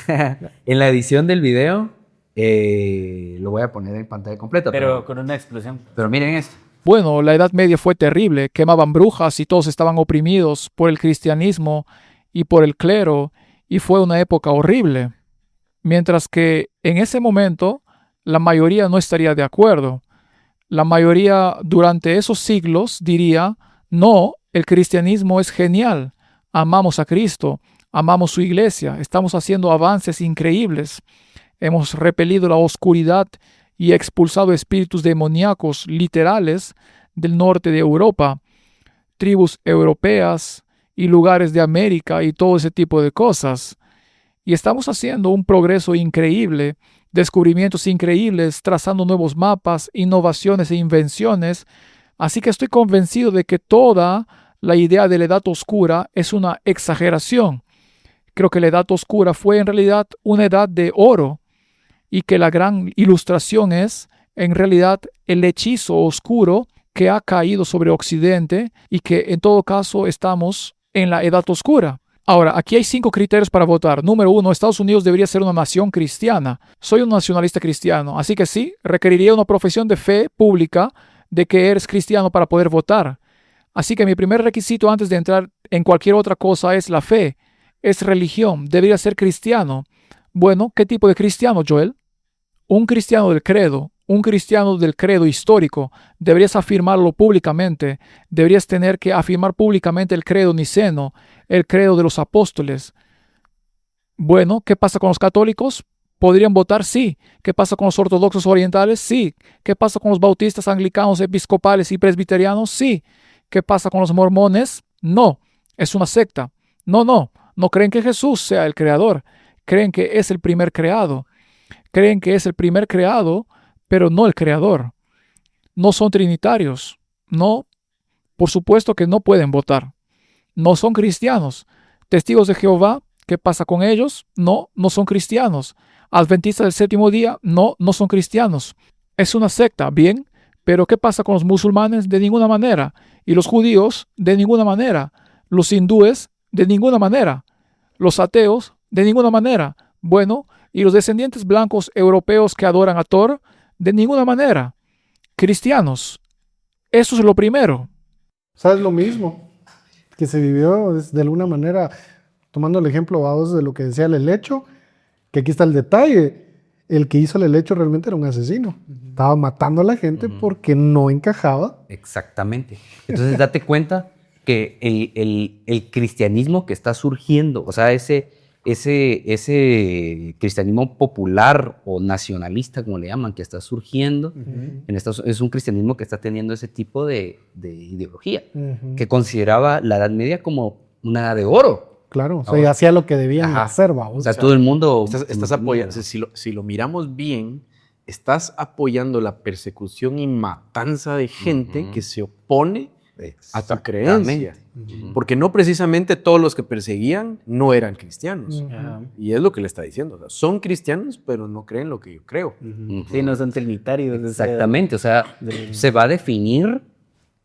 En la edición del video lo voy a poner en pantalla completa. Pero con una explosión. Pero miren esto. Bueno, la Edad Media fue terrible, quemaban brujas y todos estaban oprimidos por el cristianismo y por el clero, y fue una época horrible. Mientras que en ese momento la mayoría no estaría de acuerdo. La mayoría durante esos siglos diría, no, el cristianismo es genial, amamos a Cristo, amamos su iglesia, estamos haciendo avances increíbles, hemos repelido la oscuridad y expulsado espíritus demoníacos literales del norte de Europa, tribus europeas y lugares de América y todo ese tipo de cosas. Y estamos haciendo un progreso increíble, descubrimientos increíbles, trazando nuevos mapas, innovaciones e invenciones. Así que estoy convencido de que toda la idea de la Edad Oscura es una exageración. Creo que la Edad Oscura fue en realidad una edad de oro y que la gran ilustración es en realidad el hechizo oscuro que ha caído sobre Occidente y que en todo caso estamos en la Edad Oscura. Ahora, aquí hay 5 criterios para votar. Número 1, Estados Unidos debería ser una nación cristiana. Soy un nacionalista cristiano, así que sí, requeriría una profesión de fe pública de que eres cristiano para poder votar. Así que mi primer requisito antes de entrar en cualquier otra cosa es la fe, es religión, debería ser cristiano. Bueno, ¿qué tipo de cristiano, Joel? Un cristiano del credo. Un cristiano del credo histórico, deberías afirmarlo públicamente, deberías tener que afirmar públicamente el credo niceno, el credo de los apóstoles. Bueno, ¿qué pasa con los católicos? ¿Podrían votar? Sí. ¿Qué pasa con los ortodoxos orientales? Sí. ¿Qué pasa con los bautistas, anglicanos, episcopales y presbiterianos? Sí. ¿Qué pasa con los mormones? No. Es una secta. No creen que Jesús sea el creador. Creen que es el primer creado. Creen que es el primer creado, pero no el creador. No son trinitarios. No, por supuesto que no pueden votar. No son cristianos. Testigos de Jehová, ¿qué pasa con ellos? No son cristianos. Adventistas del séptimo día, no son cristianos. Es una secta, bien, pero ¿qué pasa con los musulmanes? De ninguna manera. Y los judíos, de ninguna manera. Los hindúes, de ninguna manera. Los ateos, de ninguna manera. Bueno, y los descendientes blancos europeos que adoran a Thor, de ninguna manera. Cristianos. Eso es lo primero. ¿Sabes lo mismo? Que se vivió de alguna manera, tomando el ejemplo vamos, de lo que decía el helecho, que aquí está el detalle. El que hizo el helecho realmente era un asesino. Estaba matando a la gente porque no encajaba. Exactamente. Entonces date cuenta que el cristianismo que está surgiendo, o sea, ese cristianismo popular o nacionalista, como le llaman, que está surgiendo, es un cristianismo que está teniendo ese tipo de ideología, que consideraba la Edad Media como una edad de oro. Claro, o sea, y hacía lo que debían hacer, vamos. O sea, todo el mundo... Estás apoyando, o sea, si lo miramos bien, estás apoyando la persecución y matanza de gente que se opone a tu creencia. Porque no precisamente todos los que perseguían no eran cristianos. Y es lo que le está diciendo. O sea, son cristianos, pero no creen lo que yo creo. Sí, no son trinitarios. Exactamente. O sea, se va a definir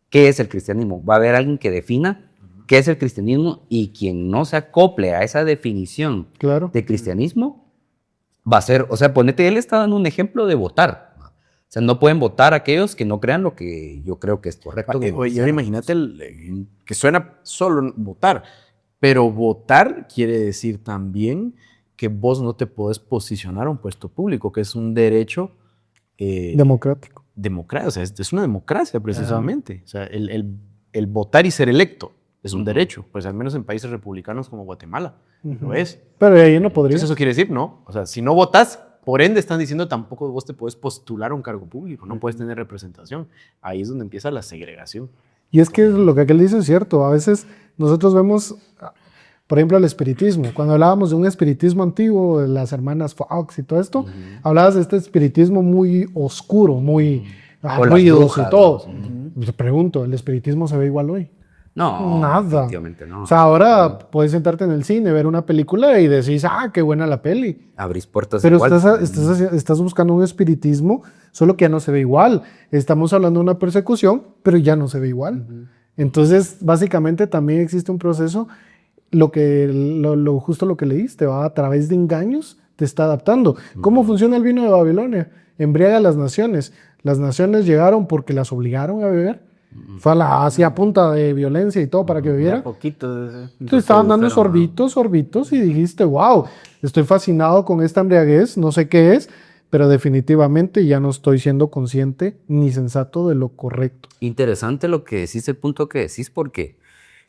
qué es el cristianismo. Va a haber alguien que defina qué es el cristianismo y quien no se acople a esa definición de cristianismo va a ser, o sea, ponete, él está dando un ejemplo de votar. O sea, no pueden votar aquellos que no crean lo que yo creo que es correcto. Y ahora imagínate que suena solo votar, pero votar quiere decir también que vos no te podés posicionar a un puesto público, que es un derecho democrático. O sea, es una democracia precisamente. O sea, el votar y ser electo es un derecho, pues al menos en países republicanos como Guatemala lo es. Pero ahí no podría. Entonces eso quiere decir, no, o sea, si no votas, por ende están diciendo tampoco vos te puedes postular a un cargo público, no puedes tener representación. Ahí es donde empieza la segregación. Y es que lo que aquel dice es cierto. A veces nosotros vemos, por ejemplo, el espiritismo. Cuando hablábamos de un espiritismo antiguo, de las hermanas Fox y todo esto, hablabas de este espiritismo muy oscuro, muy ruidoso y todo. Te pregunto, ¿el espiritismo se ve igual hoy? No, nada. Efectivamente no. O sea, ahora puedes sentarte en el cine, ver una película y decís, qué buena la peli. Abrís puertas Pero igual. estás buscando un espiritismo, solo que ya no se ve igual. Estamos hablando de una persecución, pero ya no se ve igual. Entonces, básicamente también existe un proceso, justo lo que leíste, ¿va? A través de engaños te está adaptando. ¿Cómo funciona el vino de Babilonia? Embriaga a las naciones. Las naciones llegaron porque las obligaron a beber. Fue a punta de violencia y todo para que bebieran. Te estaban dando sorbitos y dijiste, wow, estoy fascinado con esta embriaguez, no sé qué es, pero definitivamente ya no estoy siendo consciente ni sensato de lo correcto. Interesante lo que decís, el punto que decís, porque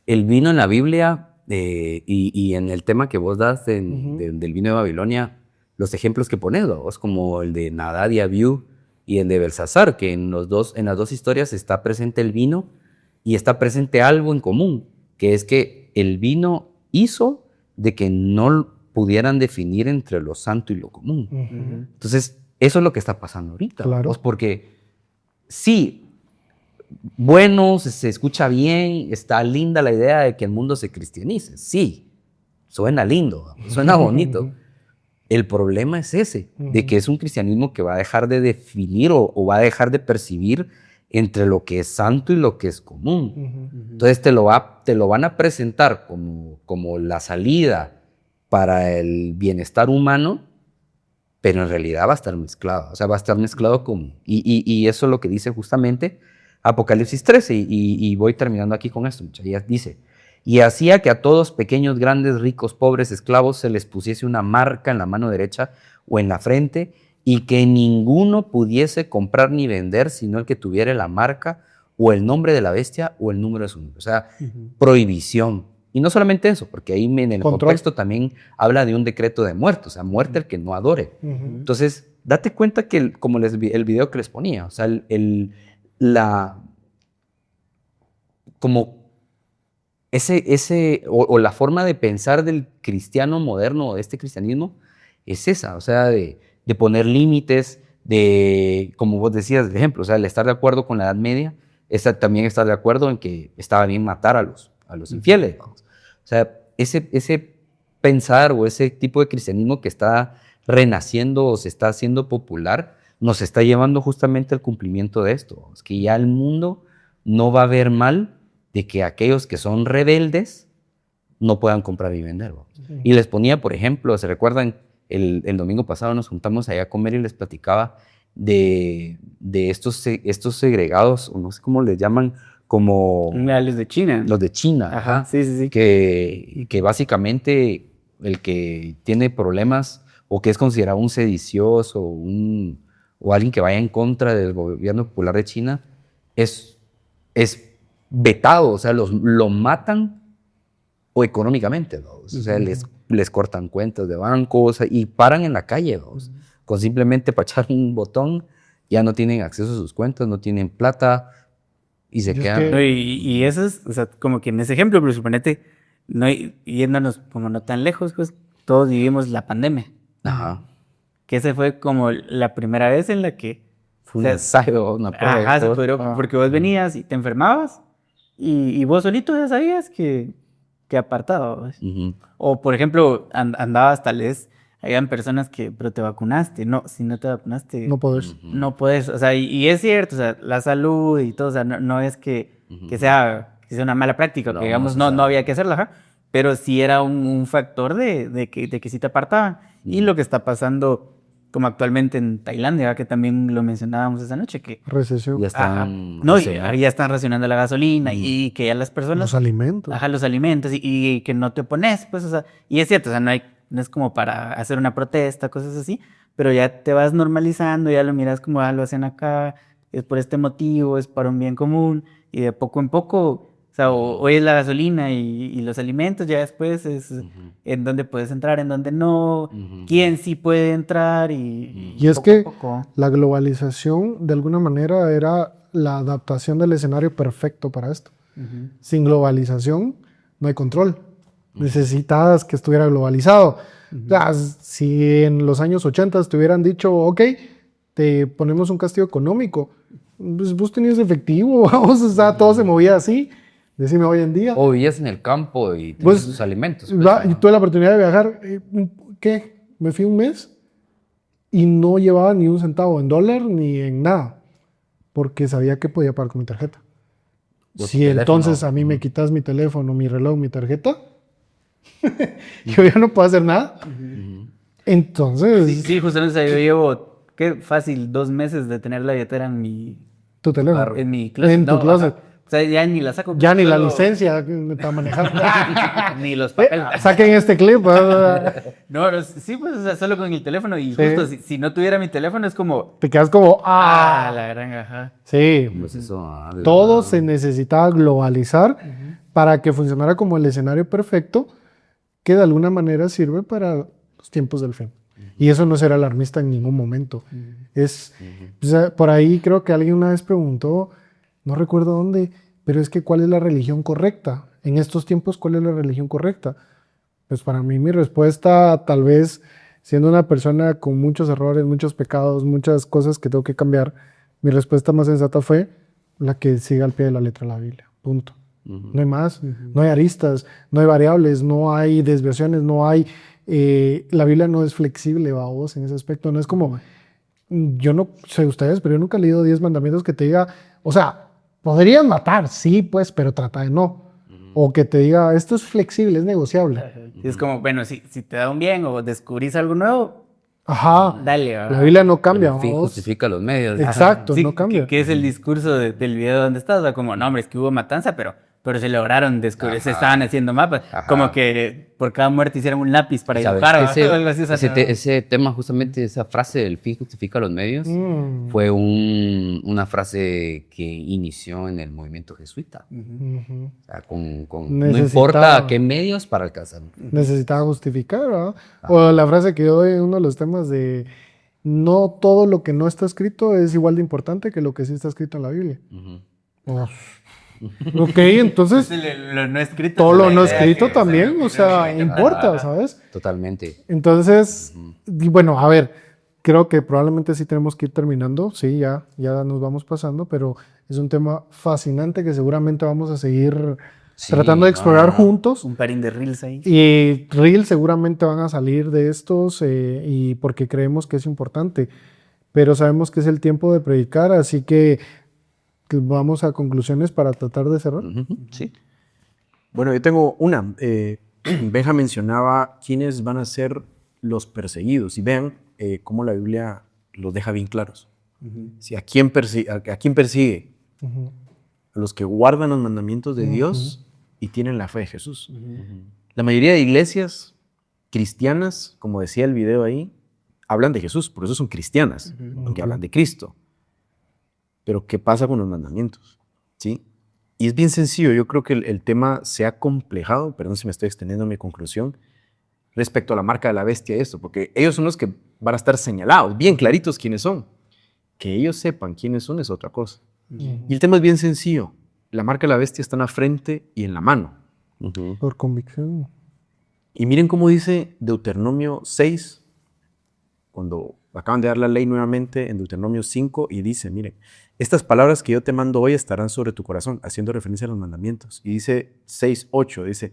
el vino en la Biblia y en el tema que vos das del vino de Babilonia, los ejemplos que pones, vos, como el de Nadab y Abiú y el de Belsasar, que en las dos historias está presente el vino y está presente algo en común, que es que el vino hizo de que no pudieran definir entre lo santo y lo común. Entonces, eso es lo que está pasando ahorita. Claro. ¿Vos? Porque sí, bueno, se escucha bien, está linda la idea de que el mundo se cristianice. Sí, suena lindo, suena bonito. El problema es ese, de que es un cristianismo que va a dejar de definir o va a dejar de percibir entre lo que es santo y lo que es común. Entonces te lo van a presentar como la salida para el bienestar humano, pero en realidad va a estar mezclado. O sea, va a estar mezclado con... Y eso es lo que dice justamente Apocalipsis 13. Y voy terminando aquí con esto. Ya dice... Y hacía que a todos, pequeños, grandes, ricos, pobres, esclavos, se les pusiese una marca en la mano derecha o en la frente, y que ninguno pudiese comprar ni vender, sino el que tuviera la marca o el nombre de la bestia o el número de su nombre. O sea, prohibición. Y no solamente eso, porque ahí en el Control. contexto también habla de un decreto de muerte, o sea, muerte al que no adore. Ujú. Entonces, date cuenta que, como el video que les ponía, o sea, como o la forma de pensar del cristiano moderno, de este cristianismo, es esa, o sea, de poner límites, de, como vos decías, de ejemplo, o sea, el estar de acuerdo con la Edad Media, también estar de acuerdo en que estaba bien matar a los infieles, vamos. O sea, ese pensar o ese tipo de cristianismo que está renaciendo o se está haciendo popular, nos está llevando justamente al cumplimiento de esto. Es que ya el mundo no va a ver mal de que aquellos que son rebeldes no puedan comprar y vender. ¿No? Y les ponía, por ejemplo, ¿se recuerdan? El domingo pasado nos juntamos allá a comer y les platicaba de estos segregados, o no sé cómo les llaman, como Los de China. los de China. Ajá, sí, sí, sí. Que básicamente el que tiene problemas o que es considerado un sedicioso o alguien que vaya en contra del gobierno popular de China es vetado, o sea, lo matan o económicamente, ¿no? O sea, les cortan cuentas de bancos y paran en la calle, ¿no? Con simplemente pachar un botón, ya no tienen acceso a sus cuentas, no tienen plata y se Y es quedan... que- No, y eso es, o sea, como que en ese ejemplo, pero suponete, no, yéndonos como no tan lejos, pues todos vivimos la pandemia. Ajá. Que esa fue como la primera vez en la que... Fue un o sea, ensayo, una prueba. Ajá, todo. pero porque vos venías y te enfermabas y vos solito ya sabías que apartado. ¿Ves? Ujú. O, por ejemplo, andabas tal vez, habían personas que, pero te vacunaste. No, si no te vacunaste, No podés. no puedes. O sea, y es cierto, o sea, la salud y todo, o sea, no es que sea una mala práctica, No, que digamos, o sea, no había que hacerla, ajá, pero sí era un factor de que sí te apartaban. Y lo que está pasando, como actualmente en Tailandia, que también lo mencionábamos esa noche, que Recesión. Ya ajá, están... no, racionando. ya están racionando la gasolina y que ya las personas Los alimentos. ajá, los alimentos y que no te opones, pues, o sea, y es cierto, o sea, no es como para hacer una protesta, cosas así, pero ya te vas normalizando, ya lo miras como, lo hacen acá, es por este motivo, es para un bien común, y de poco en poco, o sea, hoy es la gasolina y los alimentos, ya después es en dónde puedes entrar, en dónde no, quién sí puede entrar Y es poco que a poco. la globalización, de alguna manera, era la adaptación del escenario perfecto para esto. Sin globalización no hay control. Necesitas que estuviera globalizado. O sea, si en los años 80 te hubieran dicho, ok, te ponemos un castigo económico, pues vos tenías efectivo, vamos, o sea, todo se movía así. Decime hoy en día. O vivías en el campo y tenías Pues, tus alimentos. Y tuve la oportunidad de viajar, ¿qué? Me fui un mes y no llevaba ni un centavo en dólar ni en nada, porque sabía que podía pagar con mi tarjeta. Pues Si tu teléfono. entonces a mí me quitas mi teléfono, mi reloj, mi tarjeta, yo ya no puedo hacer nada. Entonces, Sí, sí, justamente, o sea, yo llevo, qué fácil, 2 meses de tener la billetera en mi tu teléfono. en mi closet. En tu No, closet. ajá. O sea, ya ni la saco. Ya ni la solo- licencia para manejar. Ni los papeles. Saquen este clip. No, sí, pues, o sea, solo con el teléfono. Y Sí. justo, si no tuviera mi teléfono, es como, Te quedas como, la gran, ajá. Sí, Pues eso, todo se necesitaba globalizar para que funcionara como el escenario perfecto que de alguna manera sirve para los tiempos del fin. Y eso no será alarmista en ningún momento. O sea, por ahí creo que alguien una vez preguntó, no recuerdo dónde, pero es que ¿cuál es la religión correcta? En estos tiempos, ¿cuál es la religión correcta? Pues para mí mi respuesta, tal vez siendo una persona con muchos errores, muchos pecados, muchas cosas que tengo que cambiar, mi respuesta más sensata fue la que siga al pie de la letra de la Biblia. Punto. No hay más, no hay aristas, no hay variables, no hay desviaciones, no hay... la Biblia no es flexible, vos, en ese aspecto. No es como... Yo no sé ustedes, pero yo nunca he leído 10 mandamientos que te diga... O sea, podrías matar, sí, pues, pero trata de no. O que te diga, esto es flexible, es negociable. Y es como, bueno, si te da un bien o descubrís algo nuevo, Ajá. dale. La Biblia no cambia, El fin vos. justifica los medios. Exacto, Sí, no cambia. que es el discurso del video donde estás, o sea, como, no, hombre, es que hubo matanza, pero pero se lograron descubrir, se Ajá. estaban haciendo mapas. Ajá. Como que por cada muerte hicieron un lápiz para ¿Sabes? dibujar. ¿va? Ese, Algo así, o sea, ese no- te- ese tema, justamente esa frase del fin justifica los medios, fue una frase que inició en el movimiento jesuita. Ujú. O sea, no Necesitaba- importa qué medios para alcanzar. Necesitaba justificar, ¿verdad? O la frase que yo doy en uno de los temas de no todo lo que no está escrito es igual de importante que lo que sí está escrito en la Biblia. Ujú. Oh. Ok, entonces Lo no escrito. todo es lo la no idea escrito que- también, o sea, importa, ¿sabes? Totalmente. Entonces, y bueno, a ver, creo que probablemente sí tenemos que ir terminando, sí, ya nos vamos pasando, pero es un tema fascinante que seguramente vamos a seguir Sí, tratando de explorar no. juntos. Un parín de reels ahí. Y Reels seguramente van a salir de estos y porque creemos que es importante, pero sabemos que es el tiempo de predicar, así que vamos a conclusiones para tratar de cerrar. Ujú, sí. Bueno, yo tengo una. Benja mencionaba quiénes van a ser los perseguidos. Y vean cómo la Biblia los deja bien claros. Si ¿a quién persigue? Ujú. A los que guardan los mandamientos de Dios y tienen la fe de Jesús. La mayoría de iglesias cristianas, como decía el video ahí, hablan de Jesús, por eso son cristianas, aunque hablan de Cristo. Pero ¿qué pasa con los mandamientos? ¿Sí? Y es bien sencillo, yo creo que el tema se ha complejado, perdón si me estoy extendiendo en mi conclusión, respecto a la marca de la bestia y esto, porque ellos son los que van a estar señalados, bien claritos quiénes son. Que ellos sepan quiénes son es otra cosa. Y el tema es bien sencillo, la marca de la bestia está en la frente y en la mano. Ujú. Por convicción. Y miren cómo dice Deuteronomio 6, cuando acaban de dar la ley nuevamente en Deuteronomio 5, y dice, miren, estas palabras que yo te mando hoy estarán sobre tu corazón, haciendo referencia a los mandamientos. Y dice 6:8, dice,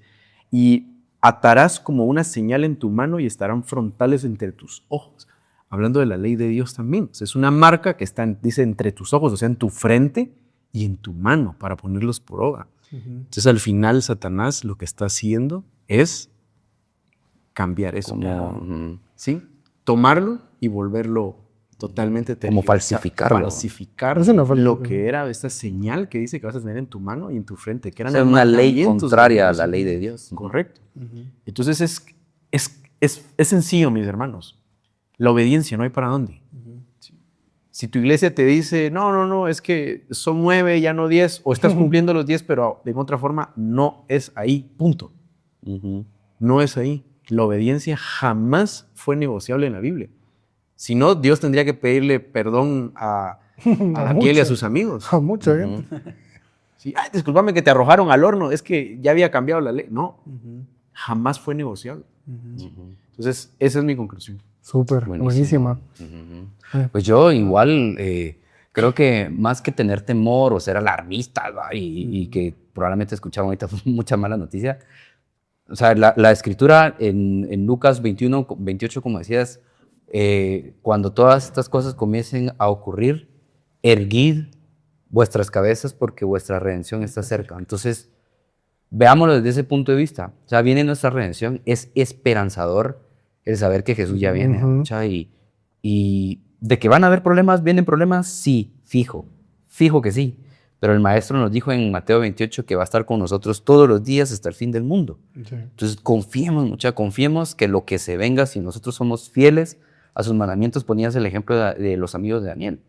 y atarás como una señal en tu mano y estarán frontales entre tus ojos. Hablando de la ley de Dios también. O sea, es una marca que está, dice, entre tus ojos, o sea, en tu frente y en tu mano, para ponerlos por obra. Entonces, al final, Satanás lo que está haciendo es cambiar eso. Como, ¿Sí? Tomarlo y volverlo totalmente Como falsificarlo. Falsificar Es una lo falsificación. que era esta señal que dice que vas a tener en tu mano y en tu frente, que o eran sea, los una ley mandamientos de contraria a Dios. la ley de Dios. Correcto. Entonces es sencillo, mis hermanos. La obediencia, no hay para dónde. Si tu iglesia te dice, no, es que son 9, ya no 10, o estás cumpliendo los 10, pero de otra forma, no es ahí, punto. Ujú. No es ahí. La obediencia jamás fue negociable en la Biblia. Si no, Dios tendría que pedirle perdón a Daniel y a sus amigos. A mucha gente. Sí, ay, discúlpame que te arrojaron al horno, es que ya había cambiado la ley. No, jamás fue negociable. Entonces, esa es mi conclusión. Súper, Buenísimo. buenísima. Pues yo igual creo que más que tener temor o ser alarmista, ¿va? Y que probablemente escucharon ahorita mucha mala noticia. O sea, la escritura en Lucas 21, 28, como decías, cuando todas estas cosas comiencen a ocurrir, erguid vuestras cabezas porque vuestra redención está cerca. Entonces, veámoslo desde ese punto de vista. O sea, viene nuestra redención, es esperanzador el saber que Jesús ya viene. Ujú. O sea, y de que van a haber problemas, ¿vienen problemas? Sí, fijo que sí. Pero el Maestro nos dijo en Mateo 28 que va a estar con nosotros todos los días hasta el fin del mundo. Sí. Entonces confiemos que lo que se venga, si nosotros somos fieles a sus mandamientos, ponías el ejemplo de los amigos de Daniel.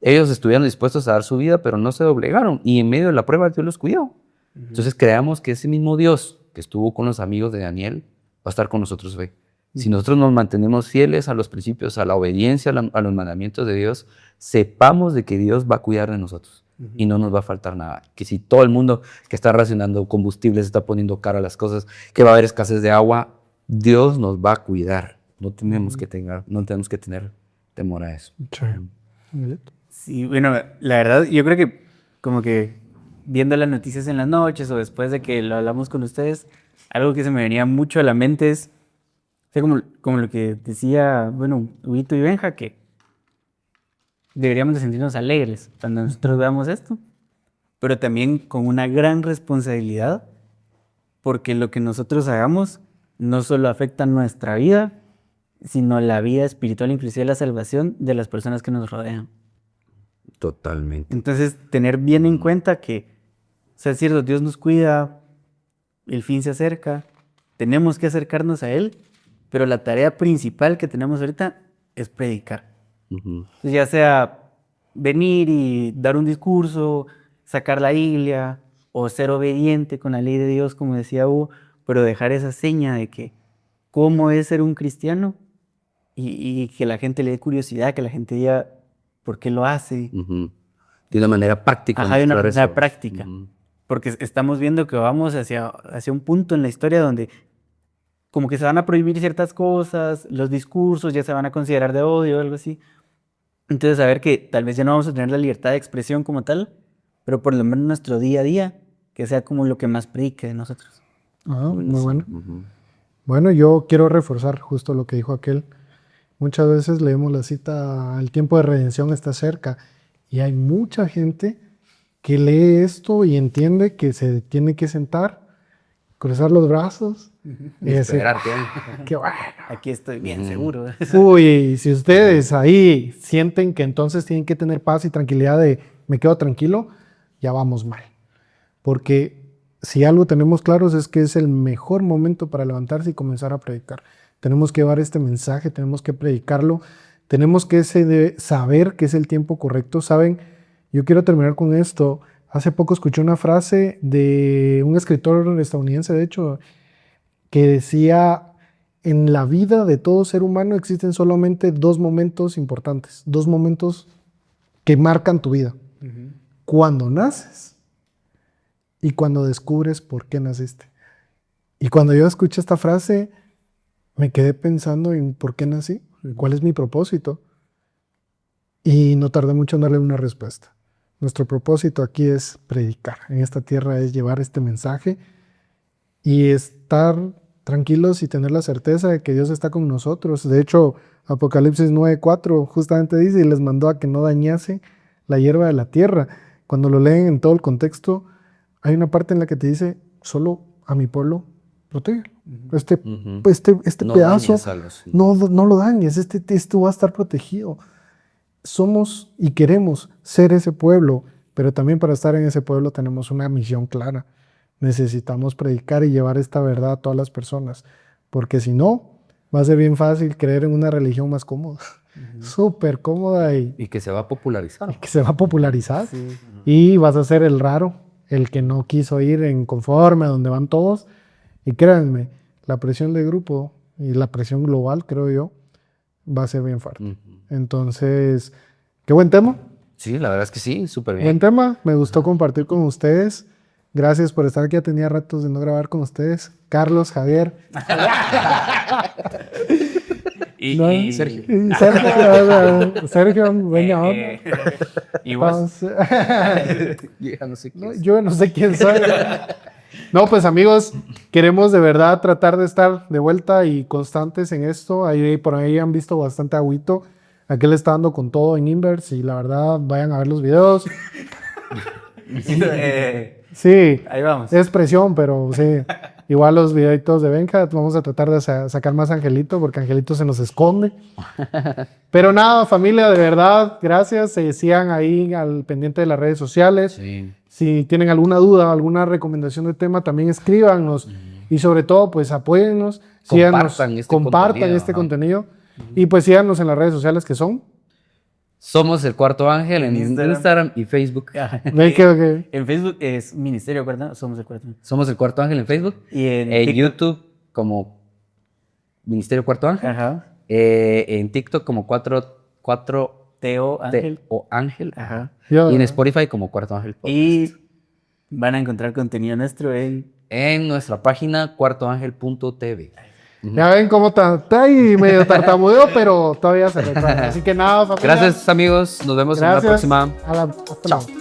Ellos estuvieron dispuestos a dar su vida, pero no se doblegaron. Y en medio de la prueba Dios los cuidó. Entonces creamos que ese mismo Dios que estuvo con los amigos de Daniel va a estar con nosotros hoy. Si nosotros nos mantenemos fieles a los principios, a la obediencia, a los mandamientos de Dios, sepamos de que Dios va a cuidar de nosotros y no nos va a faltar nada. Que si todo el mundo que está racionando combustibles está poniendo cara a las cosas, que va a haber escasez de agua, Dios nos va a cuidar. No tenemos que tener temor a eso. Sí. Sí, bueno, la verdad, yo creo que como que viendo las noticias en las noches o después de que lo hablamos con ustedes, algo que se me venía mucho a la mente es, o sea, como lo que decía, bueno, Huguito y Benja, que deberíamos de sentirnos alegres cuando nosotros veamos esto, pero también con una gran responsabilidad, porque lo que nosotros hagamos no solo afecta nuestra vida, sino la vida espiritual, inclusive la salvación de las personas que nos rodean. Totalmente. Entonces, tener bien en cuenta que sea, es cierto, Dios nos cuida, el fin se acerca, tenemos que acercarnos a Él, pero la tarea principal que tenemos ahorita es predicar. Ujú. Entonces, ya sea venir y dar un discurso, sacar la Biblia, o ser obediente con la ley de Dios, como decía Hugo, pero dejar esa seña de que cómo es ser un cristiano y que la gente le dé curiosidad, que la gente diga por qué lo hace. Ujú. De una manera práctica. Ajá, de una mostrar manera eso. práctica. Ujú. Porque estamos viendo que vamos hacia un punto en la historia donde como que se van a prohibir ciertas cosas, los discursos ya se van a considerar de odio o algo así. Entonces, saber que tal vez ya no vamos a tener la libertad de expresión como tal, pero por lo menos nuestro día a día, que sea como lo que más predique de nosotros. Ah, muy bueno. Ujú. Bueno, yo quiero reforzar justo lo que dijo aquel. Muchas veces leemos la cita, el tiempo de redención está cerca, y hay mucha gente que lee esto y entiende que se tiene que sentar, cruzar los brazos y decir, Esperar, qué bueno. Aquí estoy bien seguro. Uy, si ustedes ahí sienten que entonces tienen que tener paz y tranquilidad de me quedo tranquilo, ya vamos mal. Porque si algo tenemos claros es que es el mejor momento para levantarse y comenzar a predicar. Tenemos que llevar este mensaje, tenemos que predicarlo, tenemos que saber que es el tiempo correcto. Saben, yo quiero terminar con esto. Hace poco escuché una frase de un escritor estadounidense, de hecho, que decía, en la vida de todo ser humano existen solamente dos momentos importantes, dos momentos que marcan tu vida. Cuando naces y cuando descubres por qué naciste. Y cuando yo escuché esta frase, me quedé pensando en por qué nací, cuál es mi propósito. Y no tardé mucho en darle una respuesta. Nuestro propósito aquí es predicar. En esta tierra es llevar este mensaje y estar tranquilos y tener la certeza de que Dios está con nosotros. De hecho, Apocalipsis 9:4 justamente dice, y les mandó a que no dañase la hierba de la tierra. Cuando lo leen en todo el contexto, hay una parte en la que te dice, solo a mi pueblo protege. Este No pedazo, dañes a los- no lo dañes, esto va a estar protegido. Somos y queremos ser ese pueblo, pero también para estar en ese pueblo tenemos una misión clara. Necesitamos predicar y llevar esta verdad a todas las personas, porque si no, va a ser bien fácil creer en una religión más cómoda, súper cómoda y Y que se va a popularizar. que se va a popularizar. Y vas a ser el raro, el que no quiso ir en conforme a donde van todos. Y créanme, la presión de grupo y la presión global, creo yo, va a ser bien fuerte. Ujú. Entonces, qué buen tema. Sí, la verdad es que sí, súper Buen bien. tema. Me gustó compartir con ustedes. Gracias por estar aquí. Ya tenía ratos de no grabar con ustedes. Carlos, Javier. ¿no? Y Sergio. Sergio, buena onda. y vos. Entonces, Ya no sé qué no, es. yo no sé quién soy. No, pues amigos, queremos de verdad tratar de estar de vuelta y constantes en esto. Ahí por ahí han visto bastante agüito. Aquel está dando con todo en Inverse y la verdad, vayan a ver los videos. Sí, Ahí vamos. es presión, pero sí. Igual los videitos de Benja, vamos a tratar de sacar más a Angelito porque Angelito se nos esconde. Pero nada, familia, de verdad, gracias. Sigan ahí al pendiente de las redes sociales. Sí. Si tienen alguna duda, alguna recomendación de tema, también escríbanos. Y sobre todo, pues apóyennos, síganos, compartan este contenido. Y pues síganos en las redes sociales que son. Somos el Cuarto Ángel en En Instagram y Facebook. Ve que En Facebook es Ministerio, ¿verdad? Somos el Cuarto. Somos el Cuarto Ángel en Facebook. Y en En TikTok. YouTube como Ministerio Cuarto Ángel. Ajá. En TikTok como 4 Teo Ángel. o Ángel. Ajá. yo- Y en Spotify como Cuarto Ángel. Y van a encontrar contenido nuestro en... En nuestra página cuartoangel.tv. ya ven cómo está ahí medio tartamudeo, pero todavía se recuerda. Así que nada, familia. Gracias amigos, nos vemos en la Gracias. próxima. Hasta luego.